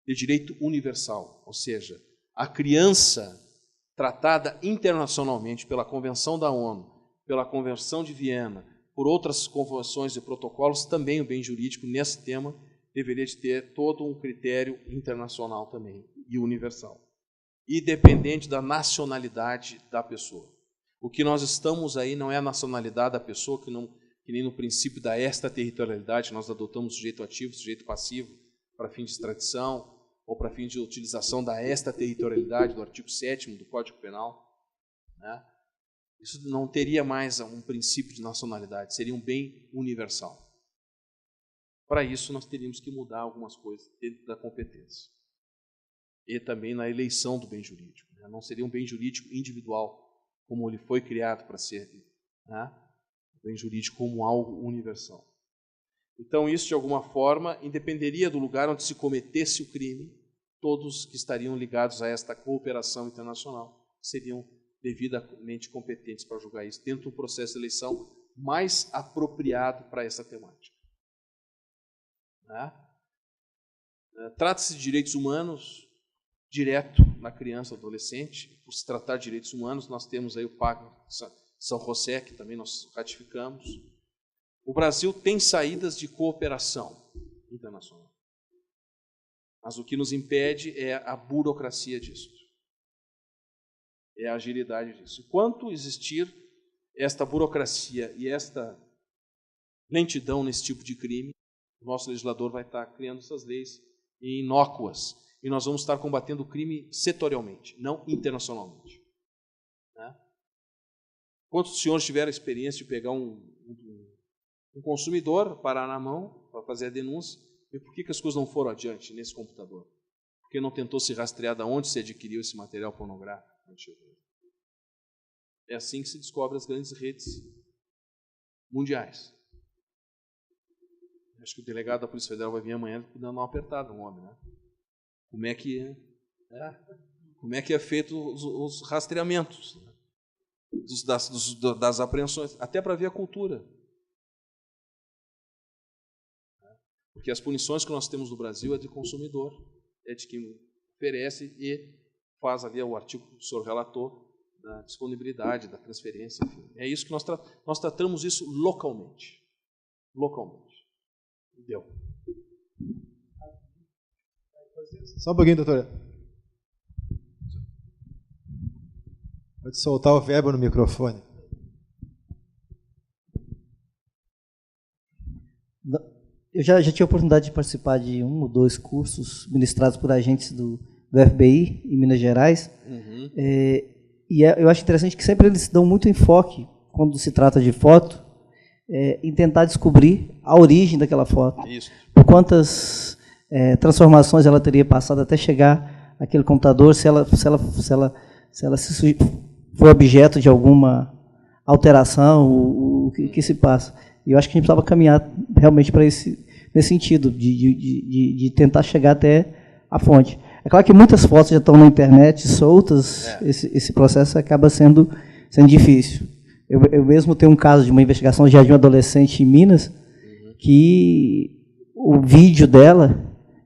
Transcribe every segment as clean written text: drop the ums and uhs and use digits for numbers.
de direito universal, ou seja, a criança tratada internacionalmente pela Convenção da ONU, pela Convenção de Viena, por outras convenções e protocolos, também o bem jurídico nesse tema deveria de ter todo um critério internacional também e universal, independente da nacionalidade da pessoa. O que nós estamos aí não é a nacionalidade da pessoa, que nem no princípio da extraterritorialidade, nós adotamos sujeito ativo, sujeito passivo, para fim de extradição, ou para fim de utilização da extraterritorialidade do artigo 7º do Código Penal, né? Isso não teria mais um princípio de nacionalidade, seria um bem universal. Para isso, nós teríamos que mudar algumas coisas dentro da competência. E também na eleição do bem jurídico, né? Não seria um bem jurídico individual, como ele foi criado para ser, né? O bem jurídico como algo universal. Então, isso, de alguma forma, independeria do lugar onde se cometesse o crime, todos que estariam ligados a esta cooperação internacional seriam devidamente competentes para julgar isso, dentro do processo de eleição mais apropriado para essa temática. Né? Trata-se de direitos humanos direto na criança ou adolescente. Por se tratar de direitos humanos, nós temos aí o Pacto São José, que também nós ratificamos. O Brasil tem saídas de cooperação internacional, mas o que nos impede é a burocracia disso, é a agilidade disso. Enquanto existir esta burocracia e esta lentidão nesse tipo de crime, o nosso legislador vai estar criando essas leis inócuas, e nós vamos estar combatendo o crime setorialmente, não internacionalmente. Né? Quantos senhores tiveram a experiência de pegar um consumidor, parar na mão para fazer a denúncia, e por que as coisas não foram adiante nesse computador? Porque não tentou se rastrear de onde se adquiriu esse material pornográfico. É assim que se descobre as grandes redes mundiais. Acho que o delegado da Polícia Federal vai vir amanhã dando uma apertada no homem, né? Como é que é feito os rastreamentos, né? das apreensões, até para ver a cultura. Porque as punições que nós temos no Brasil é de consumidor, é de quem oferece e faz ali o artigo que o senhor relatou, da disponibilidade, da transferência, enfim. É isso que nós tratamos isso localmente. Localmente. Deu. Só um pouquinho, doutora. Pode soltar o verbo no microfone. Eu já tive a oportunidade de participar de 1 ou 2 cursos ministrados por agentes do FBI em Minas Gerais. Uhum. Eu acho interessante que sempre eles dão muito enfoque, quando se trata de foto, em tentar descobrir a origem daquela foto. Isso. Por quantas transformações ela teria passado até chegar àquele computador, se ela foi objeto de alguma alteração, o que se passa. E eu acho que a gente precisava caminhar realmente para nesse sentido, de tentar chegar até a fonte. É claro que muitas fotos já estão na internet, soltas, esse processo acaba sendo difícil. Eu mesmo tenho um caso de uma investigação já de um adolescente em Minas, que o vídeo dela,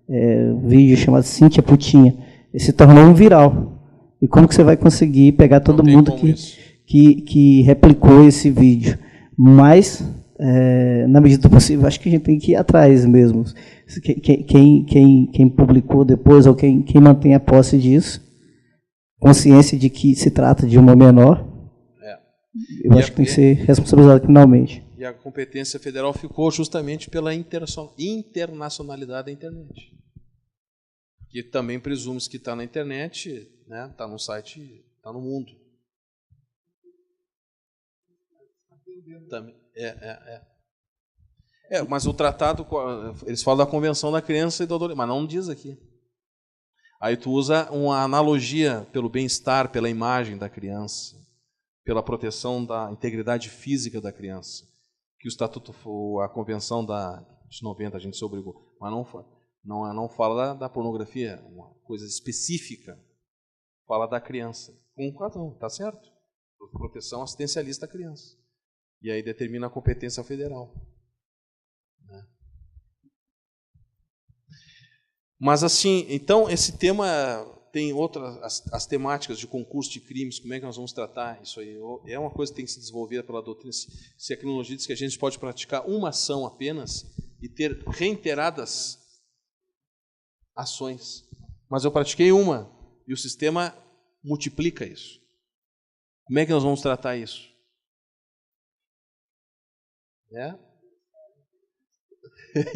um vídeo chamado Cíntia Putinha, se tornou um viral. E como que você vai conseguir pegar todo mundo que replicou esse vídeo? Mas, na medida do possível, acho que a gente tem que ir atrás mesmo. Quem publicou depois, ou quem mantém a posse disso, consciência de que se trata de uma menor, eu acho que tem que ser responsabilizado criminalmente. E a competência federal ficou justamente pela internacionalidade da internet. Que também presume-se que está na internet, né? Está no site, está no mundo. Também, mas o tratado, eles falam da Convenção da Criança e do Adolescente, mas não diz aqui. Aí tu usa uma analogia pelo bem-estar, pela imagem da criança, pela proteção da integridade física da criança, que o Estatuto, a Convenção de 90, a gente se obrigou, mas não fala da pornografia, uma coisa específica, fala da criança. Com razão, está certo? Proteção assistencialista da criança. E aí determina a competência federal. Mas, assim, então, esse tema tem outras, as temáticas de concurso de crimes, como é que nós vamos tratar isso aí? É uma coisa que tem que se desenvolver pela doutrina. Se a criminologia diz que a gente pode praticar uma ação apenas e ter reiteradas ações. Mas eu pratiquei uma, e o sistema multiplica isso. Como é que nós vamos tratar isso? É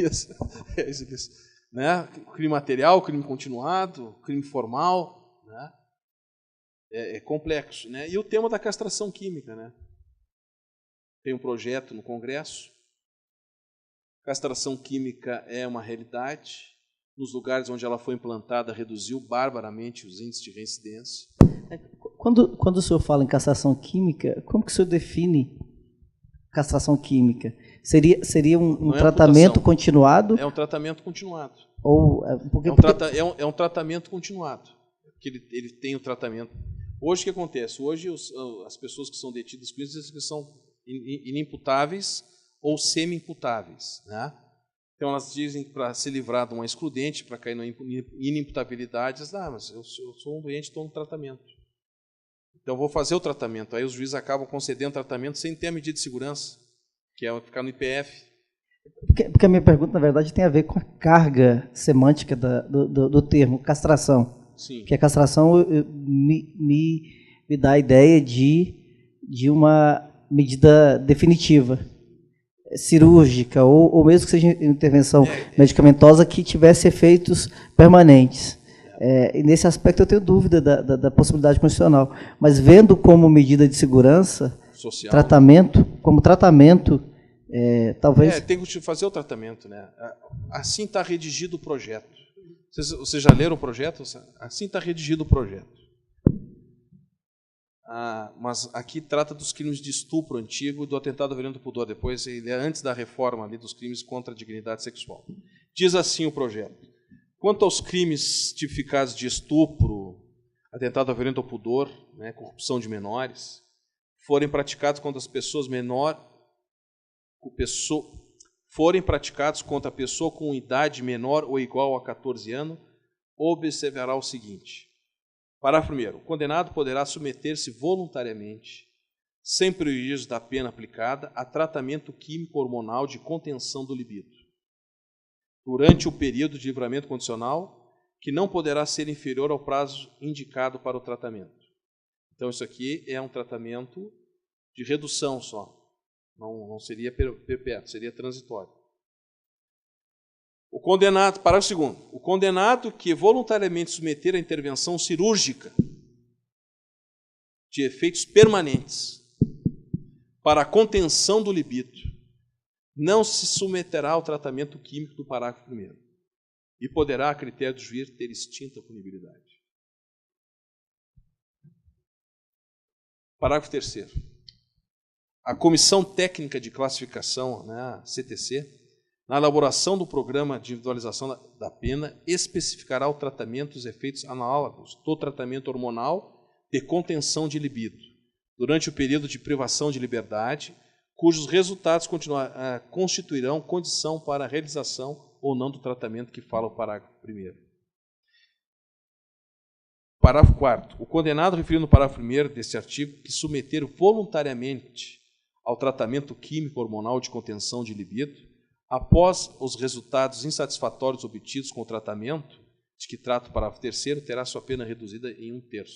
isso. É isso. Né? Crime material, crime continuado, crime formal, né? É complexo, né? E o tema da castração química, né? Tem um projeto no Congresso. Castração química é uma realidade. Nos lugares onde ela foi implantada, reduziu barbaramente os índices de reincidência. Quando o senhor fala em castração química, como que o senhor define castração química? Seria um tratamento continuado? É um tratamento continuado. É um tratamento continuado. Que ele tem o tratamento. Hoje o que acontece? Hoje as pessoas que são detidas com isso que são inimputáveis ou semi-imputáveis, né? Então elas dizem que para se livrar de uma excludente, para cair na inimputabilidade, mas eu sou um doente, estou no tratamento. Então eu vou fazer o tratamento. Aí os juízes acabam concedendo tratamento sem ter a medida de segurança, que é ficar no IPF. Porque a minha pergunta, na verdade, tem a ver com a carga semântica do termo castração. Sim. Que a castração me dá a ideia de uma medida definitiva, cirúrgica, ou mesmo que seja intervenção medicamentosa que tivesse efeitos permanentes. E nesse aspecto eu tenho dúvida da possibilidade constitucional. Mas vendo como medida de segurança, social, como tratamento, talvez... tem que fazer o tratamento, né? Assim está redigido o projeto. Vocês já leram o projeto? Assim está redigido o projeto. Mas aqui trata dos crimes de estupro antigo e do atentado violento ao pudor. Depois, ele é antes da reforma ali dos crimes contra a dignidade sexual. Diz assim o projeto: quanto aos crimes tipificados de estupro, atentado violento ao pudor, né, corrupção de menores, forem praticados contra as pessoas forem praticados contra a pessoa com idade menor ou igual a 14 anos, observará o seguinte. Parágrafo 1º. O condenado poderá submeter-se voluntariamente, sem prejuízo da pena aplicada, a tratamento químico hormonal de contenção do libido, durante o período de livramento condicional, que não poderá ser inferior ao prazo indicado para o tratamento. Então, isso aqui é um tratamento de redução só. Não seria perpétuo, seria transitório. O condenado, parágrafo 2º, o condenado que voluntariamente submeter a intervenção cirúrgica de efeitos permanentes para a contenção do libido não se submeterá ao tratamento químico do parágrafo 1º e poderá, a critério do juiz, ter extinta a punibilidade. Parágrafo 3º. A Comissão Técnica de Classificação, né, CTC, na elaboração do programa de individualização da pena, especificará o tratamento e os efeitos análogos do tratamento hormonal de contenção de libido, durante o período de privação de liberdade, cujos resultados constituirão condição para a realização ou não do tratamento que fala o parágrafo 1º. Parágrafo 4º. O condenado referido no parágrafo 1º deste artigo que submeter voluntariamente ao tratamento químico hormonal de contenção de libido, após os resultados insatisfatórios obtidos com o tratamento, de que trata o parágrafo 3º, terá sua pena reduzida em 1/3.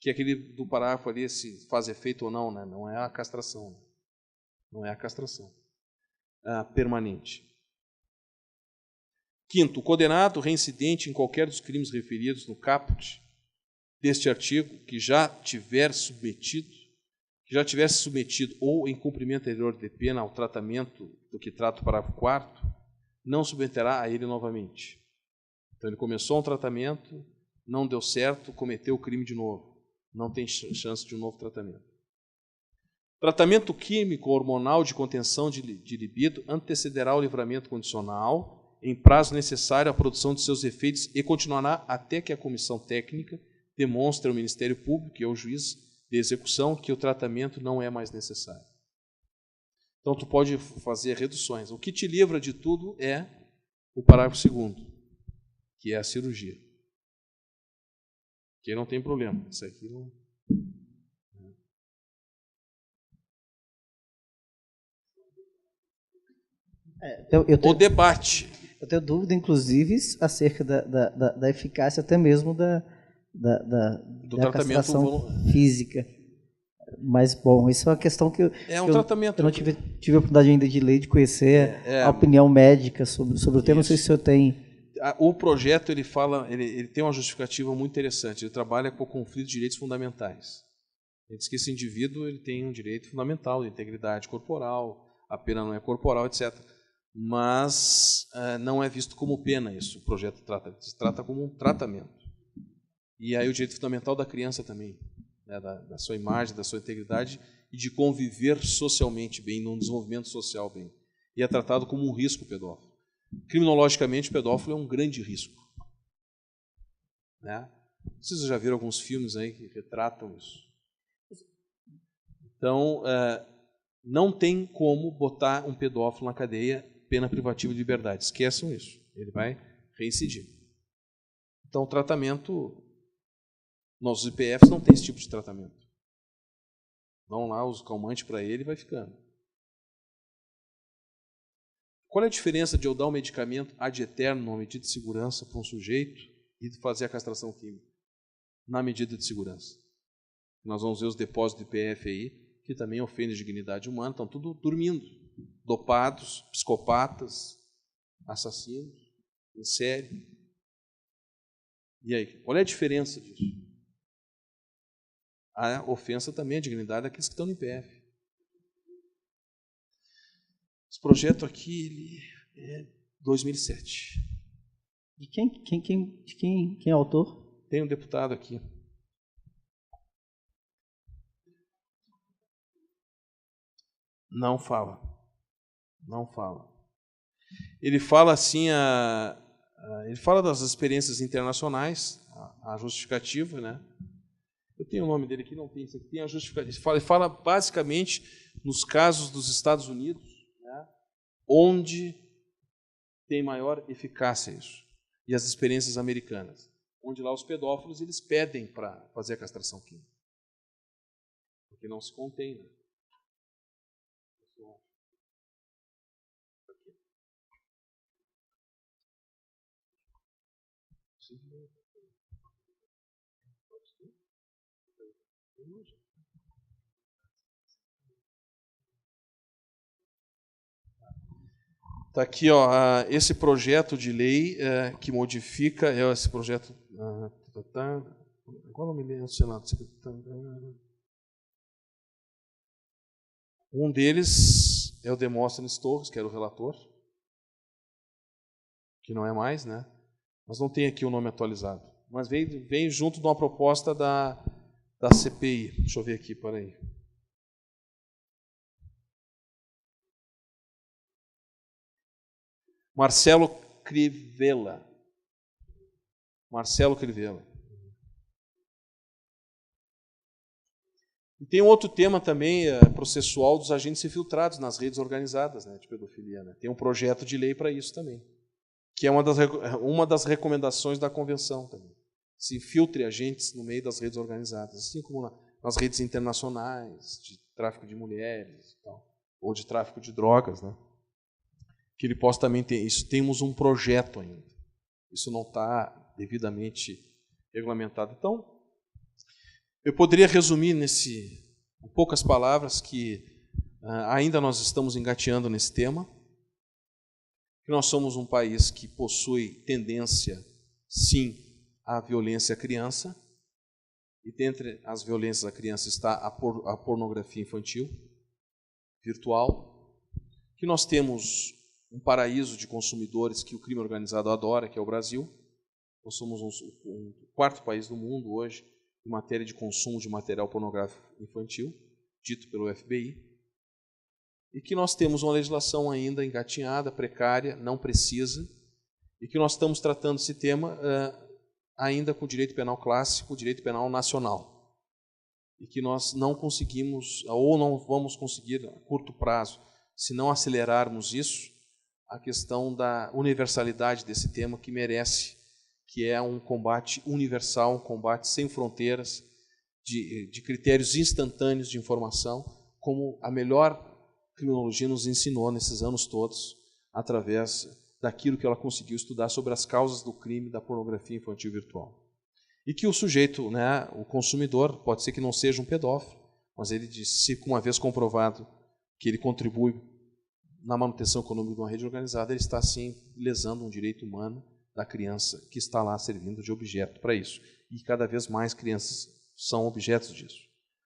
Que é aquele do parágrafo ali, se faz efeito ou não, né? Não é a castração. Não é a castração permanente. 5º, o condenado reincidente em qualquer dos crimes referidos no caput deste artigo, que já tivesse submetido ou em cumprimento anterior de pena ao tratamento do que trata o parágrafo 4º, não submeterá a ele novamente. Então ele começou um tratamento, não deu certo, cometeu o crime de novo. Não tem chance de um novo tratamento. Tratamento químico hormonal de contenção de libido antecederá o livramento condicional em prazo necessário à produção de seus efeitos e continuará até que a comissão técnica demonstre ao Ministério Público e ao juiz de execução que o tratamento não é mais necessário. Então, tu pode fazer reduções. O que te livra de tudo é o parágrafo 2º. que é a cirurgia. Que não tem problema. Isso aqui não... O debate. Eu tenho dúvida, inclusive, acerca da eficácia até mesmo da tratamento castração física. Mas, bom, isso é uma questão que tratamento. Eu não tive a oportunidade ainda de ler, de conhecer a opinião médica sobre o tema. Não sei se o senhor tem... O projeto ele tem uma justificativa muito interessante. Ele trabalha com o conflito de direitos fundamentais. Ele diz que esse indivíduo ele tem um direito fundamental de integridade corporal, a pena não é corporal, etc. Mas não é visto como pena isso. O projeto trata como um tratamento. E aí o direito fundamental da criança também, né, da sua imagem, da sua integridade e de conviver socialmente bem, num desenvolvimento social bem. E é tratado como um risco pedófilo. Criminologicamente, o pedófilo é um grande risco. Né? Vocês já viram alguns filmes aí que retratam isso. Então, não tem como botar um pedófilo na cadeia, pena privativa de liberdade. Esqueçam isso. Ele vai reincidir. Então, o tratamento... Nossos IPFs não tem esse tipo de tratamento. Vão lá, os calmantes para ele e vai ficando. Qual é a diferença de eu dar um medicamento ad eterno, numa medida de segurança, para um sujeito e fazer a castração química? Na medida de segurança. Nós vamos ver os depósitos de IPF aí, que também ofendem a dignidade humana, estão tudo dormindo. Dopados, psicopatas, assassinos, em série. E aí, qual é a diferença disso? A ofensa também à dignidade daqueles que estão no IPF. Esse projeto aqui ele é 2007. De quem é o autor? Tem um deputado aqui. Não fala. Não fala. Ele fala assim, ele fala das experiências internacionais, a justificativa, né? Eu tenho o nome dele aqui, não tem isso aqui, tem a justificativa. Ele fala basicamente nos casos dos Estados Unidos, né, onde tem maior eficácia isso. E as experiências americanas, onde lá os pedófilos eles pedem para fazer a castração química. Porque não se contém. Né? Está aqui, ó, esse projeto de lei que modifica, esse projeto... Qual é o nome dele? Um deles é o Demóstenes Torres, que era o relator, que não é mais, né? Mas não tem aqui o nome atualizado. Mas veio junto de uma proposta da CPI. Deixa eu ver aqui, peraí. Marcelo Crivella. E tem um outro tema também processual dos agentes infiltrados nas redes organizadas, né, de pedofilia. Né? Tem um projeto de lei para isso também, que é uma das recomendações da convenção também. Se infiltre agentes no meio das redes organizadas, assim como nas redes internacionais de tráfico de mulheres e tal, ou de tráfico de drogas, né? Que ele possa também ter isso. Temos um projeto ainda. Isso não está devidamente regulamentado. Então, eu poderia resumir em poucas palavras que ainda nós estamos engateando nesse tema, que nós somos um país que possui tendência, sim, à violência à criança, e dentre as violências à criança está a pornografia infantil, virtual, que nós temos um paraíso de consumidores que o crime organizado adora, que é o Brasil. Nós somos o quarto país do mundo hoje em matéria de consumo de material pornográfico infantil, dito pelo FBI, e que nós temos uma legislação ainda engatinhada, precária, não precisa, e que nós estamos tratando esse tema ainda com o direito penal clássico, o direito penal nacional, e que nós não conseguimos, ou não vamos conseguir a curto prazo, se não acelerarmos isso, a questão da universalidade desse tema que merece que é um combate universal, um combate sem fronteiras, de critérios instantâneos de informação, como a melhor criminologia nos ensinou nesses anos todos, através daquilo que ela conseguiu estudar sobre as causas do crime da pornografia infantil virtual. E que o sujeito, né, o consumidor, pode ser que não seja um pedófilo, mas ele diz, se uma vez comprovado que ele contribui na manutenção econômica de uma rede organizada, ele está, sim, lesando um direito humano da criança que está lá servindo de objeto para isso. E cada vez mais crianças são objetos disso.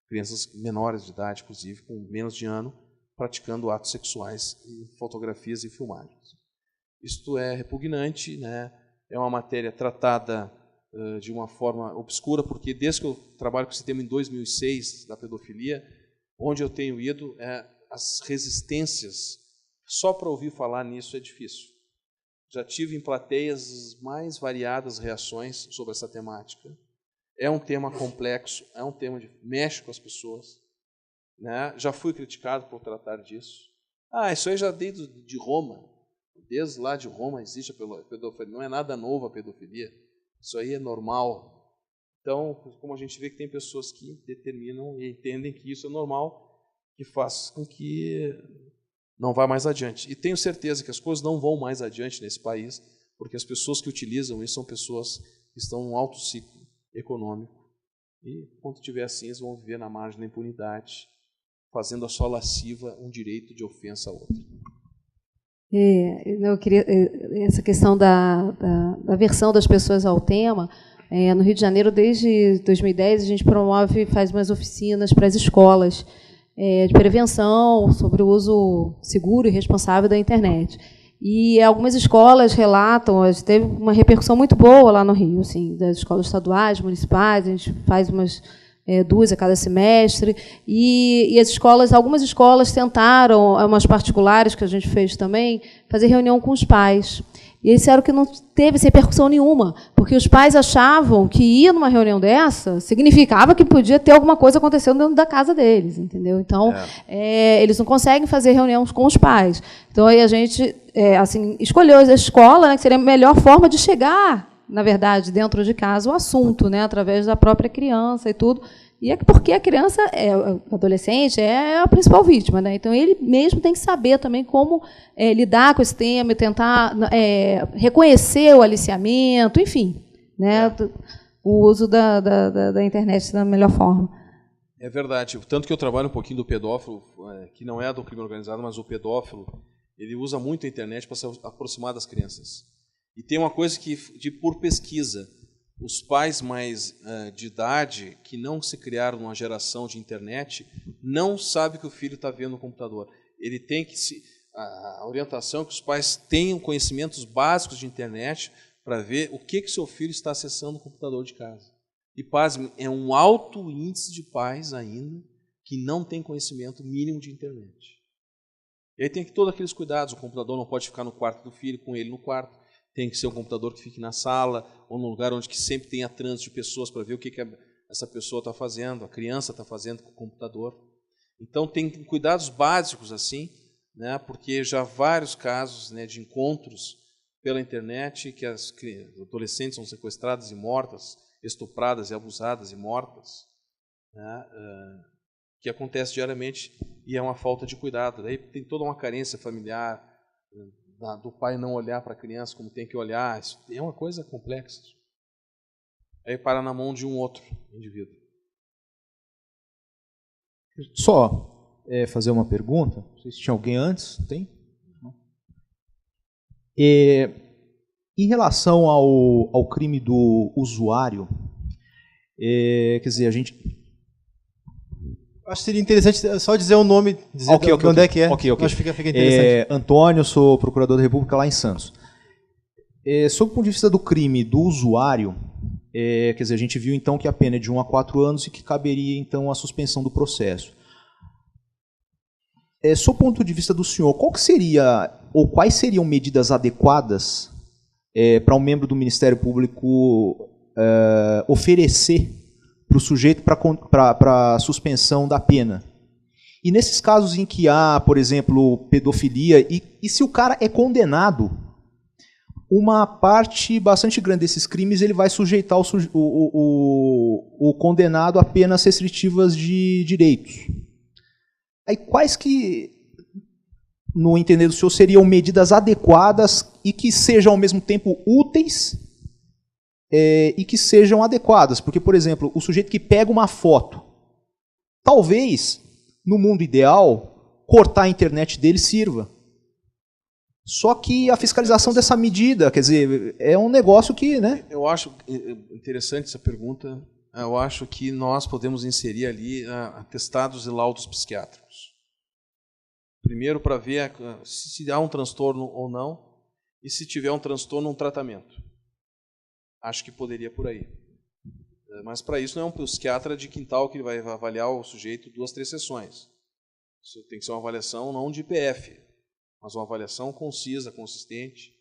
Crianças menores de idade, inclusive, com menos de ano, praticando atos sexuais em fotografias e filmagens. Isto é repugnante, né? É uma matéria tratada de uma forma obscura, porque desde que eu trabalho com esse tema em 2006, da pedofilia, onde eu tenho ido, as resistências, só para ouvir falar nisso é difícil. Já tive em plateias mais variadas reações sobre essa temática. É um tema complexo, é um tema que mexe com as pessoas, né? Já fui criticado por tratar disso. Isso aí já desde de Roma. Desde lá de Roma existe a pedofilia. Não é nada novo a pedofilia. Isso aí é normal. Então, como a gente vê que tem pessoas que determinam e entendem que isso é normal, que faz com que não vá mais adiante. E tenho certeza que as coisas não vão mais adiante nesse país, porque as pessoas que utilizam isso são pessoas que estão num alto ciclo econômico. E, quando tiver assim, eles vão viver na margem da impunidade, fazendo a sua lasciva um direito de ofensa a outra. Eu queria, essa questão da aversão das pessoas ao tema, no Rio de Janeiro, desde 2010, a gente faz umas oficinas para as escolas de prevenção sobre o uso seguro e responsável da internet. E algumas escolas relatam, teve uma repercussão muito boa lá no Rio, assim, das escolas estaduais, municipais, a gente faz umas 2 a cada semestre, e as escolas, algumas escolas tentaram, umas particulares que a gente fez também, fazer reunião com os pais. E eles disseram que não teve repercussão nenhuma, porque os pais achavam que ir numa reunião dessa significava que podia ter alguma coisa acontecendo dentro da casa deles, entendeu? Então, eles não conseguem fazer reuniões com os pais. Então, aí a gente assim, escolheu a escola, né, que seria a melhor forma de chegar, na verdade, dentro de casa, o assunto, né, através da própria criança e tudo. E é porque a criança, o adolescente, é a principal vítima, né? Então, ele mesmo tem que saber também como lidar com esse tema e tentar reconhecer o aliciamento, enfim, né? O uso da internet da melhor forma. É verdade. Tanto que eu trabalho um pouquinho do pedófilo, que não é do crime organizado, mas o pedófilo, ele usa muito a internet para se aproximar das crianças. E tem uma coisa que, por pesquisa, os pais mais de idade, que não se criaram numa geração de internet, não sabem que o filho está vendo no computador. Ele tem que a orientação é que os pais tenham conhecimentos básicos de internet para ver o que seu filho está acessando no computador de casa. E, pasme, é um alto índice de pais ainda que não tem conhecimento mínimo de internet. E aí tem que todos aqueles cuidados. O computador não pode ficar no quarto do filho, com ele no quarto. Tem que ser um computador que fique na sala ou num lugar onde que sempre tenha trânsito de pessoas para ver o que essa pessoa está fazendo, a criança está fazendo com o computador. Então, tem cuidados básicos assim, né, porque já há vários casos, né, de encontros pela internet que as adolescentes são sequestradas e mortas, estupradas e abusadas e mortas, né, que acontece diariamente e é uma falta de cuidado. Daí tem toda uma carência familiar, do pai não olhar para a criança como tem que olhar. Isso é uma coisa complexa. Aí para na mão de um outro indivíduo. Só fazer uma pergunta. Não sei se tinha alguém antes. Tem? Em relação ao crime do usuário, quer dizer, a gente... Acho que seria interessante só dizer o nome, dizer onde é que é. Ok. Acho que fica interessante. Antônio, sou procurador da República lá em Santos. Sob o ponto de vista do crime do usuário, quer dizer, a gente viu então que a pena é de 1 a 4 anos e que caberia então a suspensão do processo. Sob o ponto de vista do senhor, qual que seria, ou quais seriam medidas adequadas para um membro do Ministério Público oferecer para o sujeito para suspensão da pena? E nesses casos em que há, por exemplo, pedofilia, e se o cara é condenado, uma parte bastante grande desses crimes ele vai sujeitar o condenado a penas restritivas de direitos. Aí quais que, no entender do senhor, seriam medidas adequadas e que sejam ao mesmo tempo úteis e que sejam adequadas? Porque, por exemplo, o sujeito que pega uma foto, talvez, no mundo ideal, cortar a internet dele sirva. Só que a fiscalização dessa medida, quer dizer, é um negócio que, né? Eu acho interessante essa pergunta. Eu acho que nós podemos inserir ali atestados e laudos psiquiátricos. Primeiro, para ver se há um transtorno ou não, e se tiver um transtorno, um tratamento. Acho que poderia por aí. Mas para isso não é um psiquiatra de quintal que vai avaliar o sujeito 2, 3 sessões. Isso tem que ser uma avaliação não de IPF, mas uma avaliação concisa, consistente,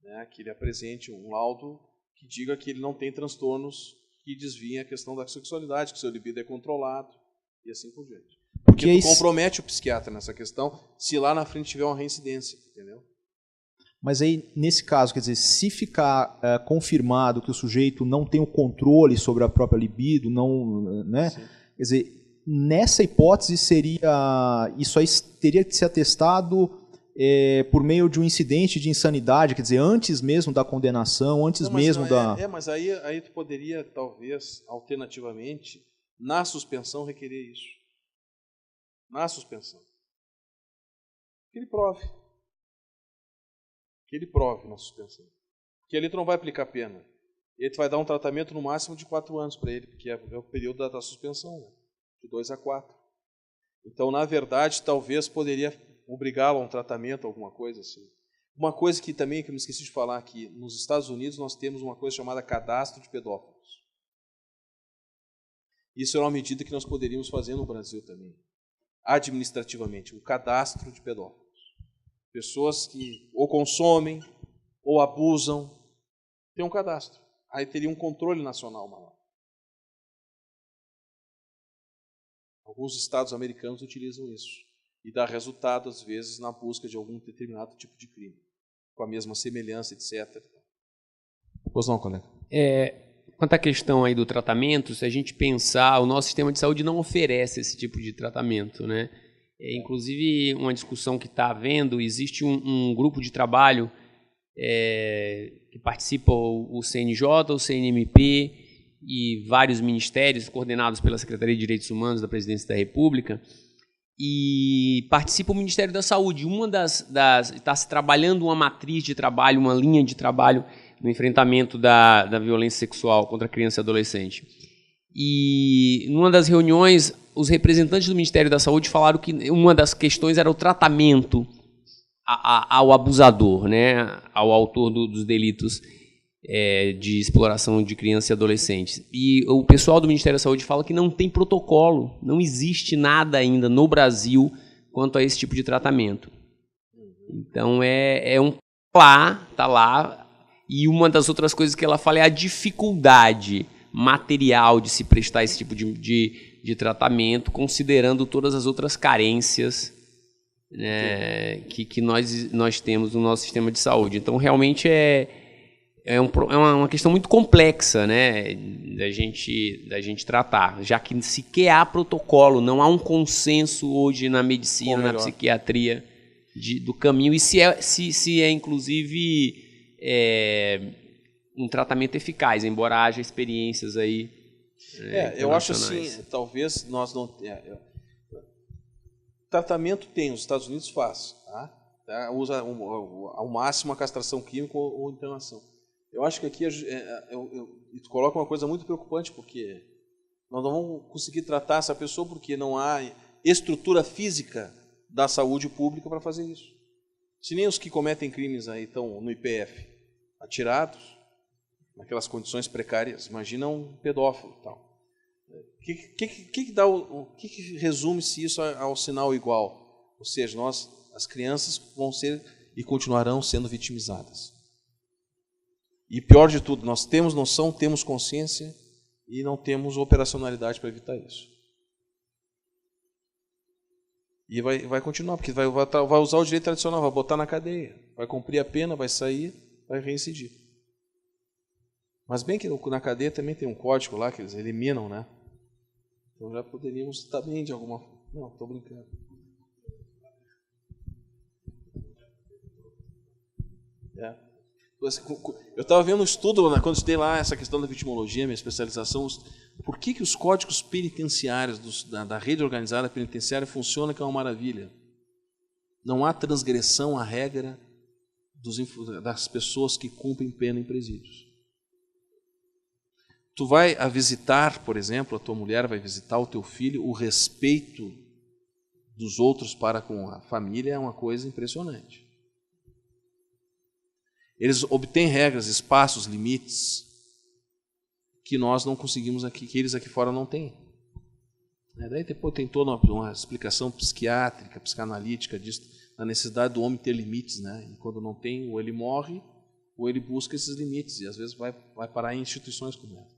né, que ele apresente um laudo que diga que ele não tem transtornos que desviem a questão da sexualidade, que seu libido é controlado e assim por diante. Porque compromete o psiquiatra nessa questão se lá na frente tiver uma reincidência, entendeu? Mas aí, nesse caso, quer dizer, se ficar confirmado que o sujeito não tem o controle sobre a própria libido, não, né? Sim. Quer dizer, nessa hipótese isso aí teria que ser atestado por meio de um incidente de insanidade, quer dizer, antes mesmo da condenação, antes mesmo da... Mas aí tu poderia, talvez, alternativamente, na suspensão, requerer isso. Na suspensão. Que ele prove. Que ele prove na suspensão. Porque ali tu não vai aplicar pena. Ele vai dar um tratamento no máximo de 4 anos para ele, porque é o período da suspensão, né? De 2 a 4. Então, na verdade, talvez poderia obrigá-lo a um tratamento, alguma coisa assim. Uma coisa que também, que eu me esqueci de falar aqui, nos Estados Unidos nós temos uma coisa chamada cadastro de pedófilos. Isso é uma medida que nós poderíamos fazer no Brasil também, administrativamente, um cadastro de pedófilos. Pessoas que ou consomem, ou abusam, tem um cadastro. Aí teria um controle nacional maior. Alguns estados americanos utilizam isso. E dá resultado, às vezes, na busca de algum determinado tipo de crime, com a mesma semelhança, etc. Pois não, colega? Quanto à questão aí do tratamento, se a gente pensar, o nosso sistema de saúde não oferece esse tipo de tratamento, né? Inclusive, uma discussão que está havendo, existe um grupo de trabalho que participa o CNJ, o CNMP e vários ministérios coordenados pela Secretaria de Direitos Humanos da Presidência da República, e participa o Ministério da Saúde. Está se trabalhando uma matriz de trabalho, uma linha de trabalho no enfrentamento da violência sexual contra criança e adolescente. E numa das reuniões, os representantes do Ministério da Saúde falaram que uma das questões era o tratamento ao abusador, né, ao autor dos delitos de exploração de crianças e adolescentes. E o pessoal do Ministério da Saúde fala que não tem protocolo, não existe nada ainda no Brasil quanto a esse tipo de tratamento. Então tá lá, e uma das outras coisas que ela fala é a dificuldade material de se prestar esse tipo de tratamento, considerando todas as outras carências, né, que nós temos no nosso sistema de saúde. Então, realmente é uma questão muito complexa, né, da gente tratar, já que sequer há protocolo, não há um consenso hoje na medicina, na psiquiatria, do caminho, e se é inclusive um tratamento eficaz, embora haja experiências aí. Eu acho assim, talvez nós não... tratamento tem, os Estados Unidos faz, tá? Usa ao máximo a castração química ou internação. Eu acho que aqui tu coloca uma coisa muito preocupante, porque nós não vamos conseguir tratar essa pessoa porque não há estrutura física da saúde pública para fazer isso. Se nem os que cometem crimes aí estão no IPF atirados, naquelas condições precárias, imagina um pedófilo e tal. Que resume-se isso ao sinal igual? Ou seja, as crianças vão ser e continuarão sendo vitimizadas. E pior de tudo, nós temos noção, temos consciência e não temos operacionalidade para evitar isso. E vai continuar, porque vai usar o direito tradicional, vai botar na cadeia, vai cumprir a pena, vai sair, vai reincidir. Mas bem que na cadeia também tem um código lá que eles eliminam, né? Então já poderíamos também de alguma forma. Não, estou brincando. Eu estava vendo um estudo, quando eu estudei lá essa questão da vitimologia, minha especialização, por que os códigos penitenciários da rede organizada penitenciária funcionam, que é uma maravilha. Não há transgressão à regra das pessoas que cumprem pena em presídios. Tu vai a visitar, por exemplo, a tua mulher vai visitar o teu filho, o respeito dos outros para com a família é uma coisa impressionante. Eles obtêm regras, espaços, limites que nós não conseguimos aqui, que eles aqui fora não têm. Daí depois tem toda uma explicação psiquiátrica, psicanalítica disso, da necessidade do homem ter limites, né? E quando não tem, ou ele morre, ou ele busca esses limites, e às vezes vai parar em instituições como essa.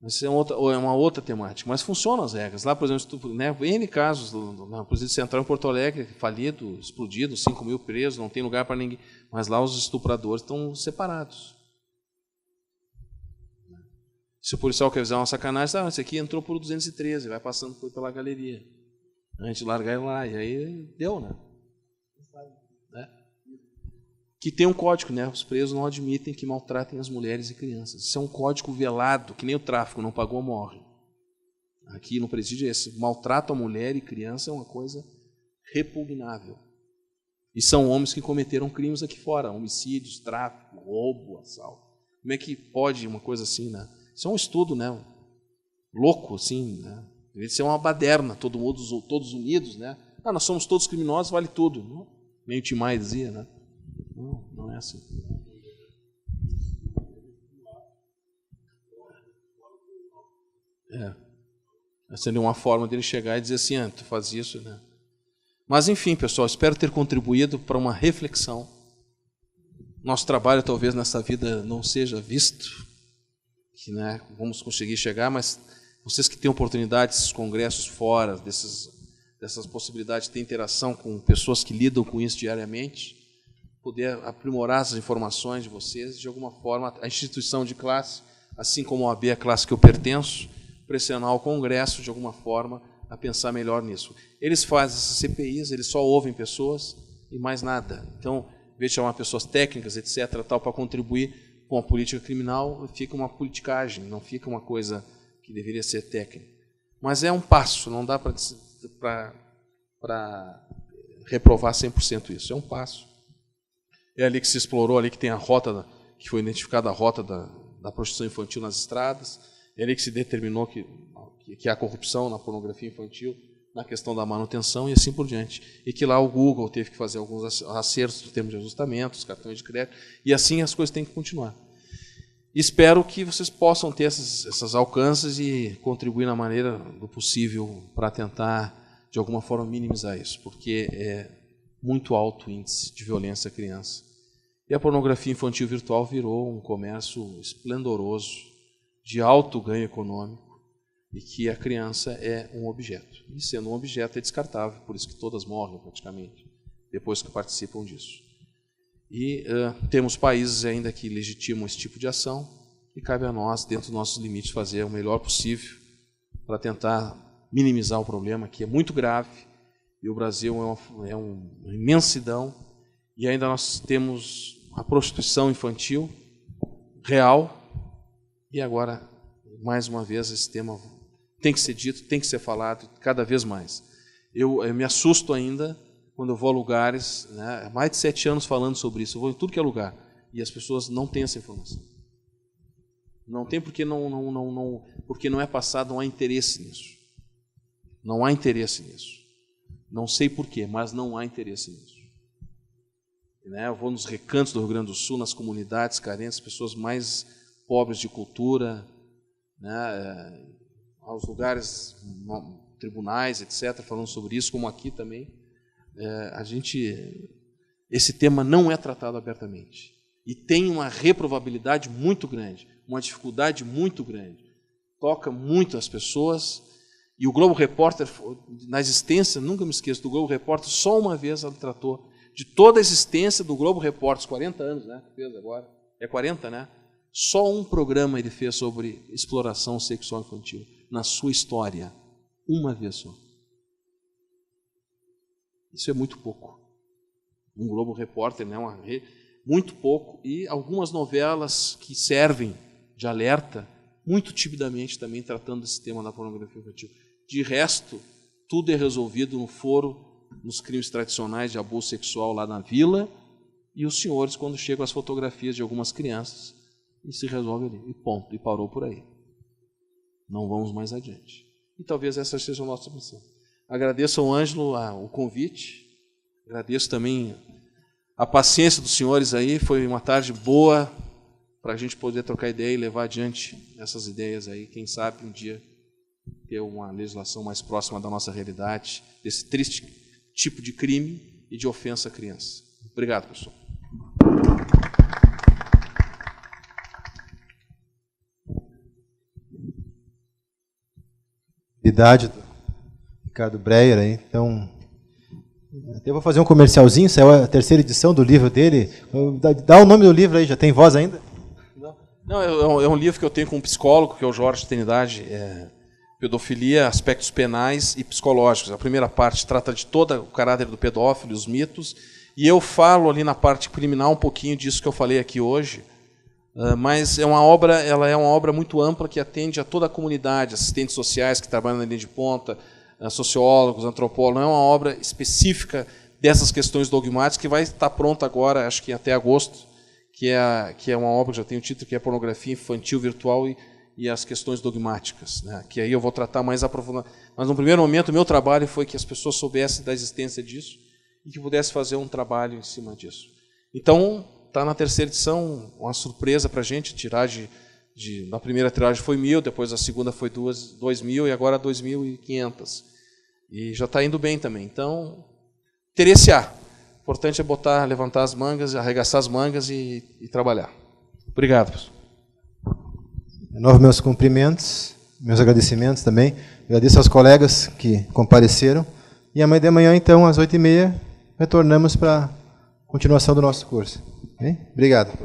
Mas é uma outra temática. Mas funcionam as regras. Lá, por exemplo, N casos, na Presídio Central em Porto Alegre, falido, explodido, 5.000 presos, não tem lugar para ninguém. Mas lá os estupradores estão separados. Se o policial quer avisar uma sacanagem, esse aqui entrou por 213, vai passando pela galeria. A gente larga ele lá, e aí deu, né? Que tem um código, né? Os presos não admitem que maltratem as mulheres e crianças. Isso é um código velado, que nem o tráfico, não pagou, morre. Aqui no presídio, esse maltrato à mulher e criança é uma coisa repugnável. E são homens que cometeram crimes aqui fora, homicídios, tráfico, roubo, assalto. Como é que pode uma coisa assim, né? Isso é um estudo, né? Louco, assim, né? Deve ser uma baderna, todos unidos, né? Nós somos todos criminosos, vale tudo. Não? Nem o Tim Maia dizia, né? Não é assim. Essa seria uma forma dele chegar e dizer assim, tu faz isso, né? Mas enfim, pessoal, espero ter contribuído para uma reflexão. Nosso trabalho talvez nessa vida não seja visto, que, né, vamos conseguir chegar, mas vocês que têm oportunidade, esses congressos fora, dessas possibilidades de ter interação com pessoas que lidam com isso diariamente, poder aprimorar essas informações de vocês, de alguma forma, a instituição de classe, assim como a OAB, a classe que eu pertenço, pressionar o Congresso, de alguma forma, a pensar melhor nisso. Eles fazem essas CPIs, eles só ouvem pessoas e mais nada. Então, em vez de chamar pessoas técnicas, etc., tal, para contribuir com a política criminal, fica uma politicagem, não fica uma coisa que deveria ser técnica. Mas é um passo, não dá para reprovar 100% isso, é um passo. É ali que se explorou, ali que tem a rota, que foi identificada a rota da prostituição infantil nas estradas, é ali que se determinou que há corrupção na pornografia infantil, na questão da manutenção e assim por diante. E que lá o Google teve que fazer alguns acertos no termo de ajustamento, os cartões de crédito, e assim as coisas têm que continuar. Espero que vocês possam ter esses alcances e contribuir na maneira do possível para tentar, de alguma forma, minimizar isso, porque é muito alto o índice de violência à criança. E a pornografia infantil virtual virou um comércio esplendoroso, de alto ganho econômico, e que a criança é um objeto. E sendo um objeto é descartável, por isso que todas morrem praticamente, depois que participam disso. E temos países ainda que legitimam esse tipo de ação, e cabe a nós, dentro dos nossos limites, fazer o melhor possível para tentar minimizar o problema, que é muito grave, e o Brasil é uma imensidão, e ainda nós temos a prostituição infantil real, e agora, mais uma vez, esse tema tem que ser dito, tem que ser falado, cada vez mais. Eu me assusto ainda quando eu vou a lugares, né, há mais de 7 anos falando sobre isso, eu vou em tudo que é lugar, e as pessoas não têm essa informação. Não tem porque porque não é passado, não há interesse nisso. Não há interesse nisso. Não sei porquê, mas não há interesse nisso. Né, eu vou nos recantos do Rio Grande do Sul, nas comunidades carentes, pessoas mais pobres de cultura, né, aos lugares, tribunais, etc., falando sobre isso, como aqui também. Esse tema não é tratado abertamente. E tem uma reprovabilidade muito grande, uma dificuldade muito grande. Toca muito as pessoas. E o Globo Repórter, na existência, nunca me esqueço do Globo Repórter, só uma vez ela tratou de toda a existência do Globo Repórter, os 40 anos, né? Fez agora. É 40, né? Só um programa ele fez sobre exploração sexual infantil na sua história. Uma vez só. Isso é muito pouco. Um Globo Repórter, né? Muito pouco. E algumas novelas que servem de alerta, muito timidamente também tratando desse tema da pornografia infantil. De resto, tudo é resolvido no foro, nos crimes tradicionais de abuso sexual lá na vila, e os senhores, quando chegam as fotografias de algumas crianças, e se resolve ali, e ponto, e parou por aí. Não vamos mais adiante. E talvez essa seja a nossa missão. Agradeço ao Ângelo o convite, agradeço também a paciência dos senhores aí, foi uma tarde boa para a gente poder trocar ideia e levar adiante essas ideias aí, quem sabe um dia ter uma legislação mais próxima da nossa realidade, desse triste tipo de crime e de ofensa à criança. Obrigado, pessoal. Do Ricardo Breyer aí. Então, até vou fazer um comercialzinho, saiu a terceira edição do livro dele. Dá o nome do livro aí, já tem voz ainda? Não, é um livro que eu tenho com um psicólogo, que é o Jorge Trindade, Pedofilia, Aspectos Penais e Psicológicos. A primeira parte trata de todo o caráter do pedófilo, os mitos, e eu falo ali na parte criminal um pouquinho disso que eu falei aqui hoje, mas ela é uma obra muito ampla que atende a toda a comunidade, assistentes sociais que trabalham na linha de ponta, sociólogos, antropólogos. Não é uma obra específica dessas questões dogmáticas, que vai estar pronta agora, acho que até agosto, que é uma obra que já tem o título, que é Pornografia Infantil Virtual e as Questões Dogmáticas, né? Que aí eu vou tratar mais aprofundado. Mas no primeiro momento o meu trabalho foi que as pessoas soubessem da existência disso e que pudessem fazer um trabalho em cima disso. Então, está na terceira edição, uma surpresa para a gente, tiragem na primeira tiragem foi 1.000, depois a segunda foi 2.000 e agora 2.500. E já está indo bem também. Então, interesse há. O importante é levantar as mangas, arregaçar as mangas e trabalhar. Obrigado, pessoal. De novo, meus cumprimentos, meus agradecimentos também. Agradeço aos colegas que compareceram. E amanhã, então, às 8h30, retornamos para a continuação do nosso curso. Okay? Obrigado.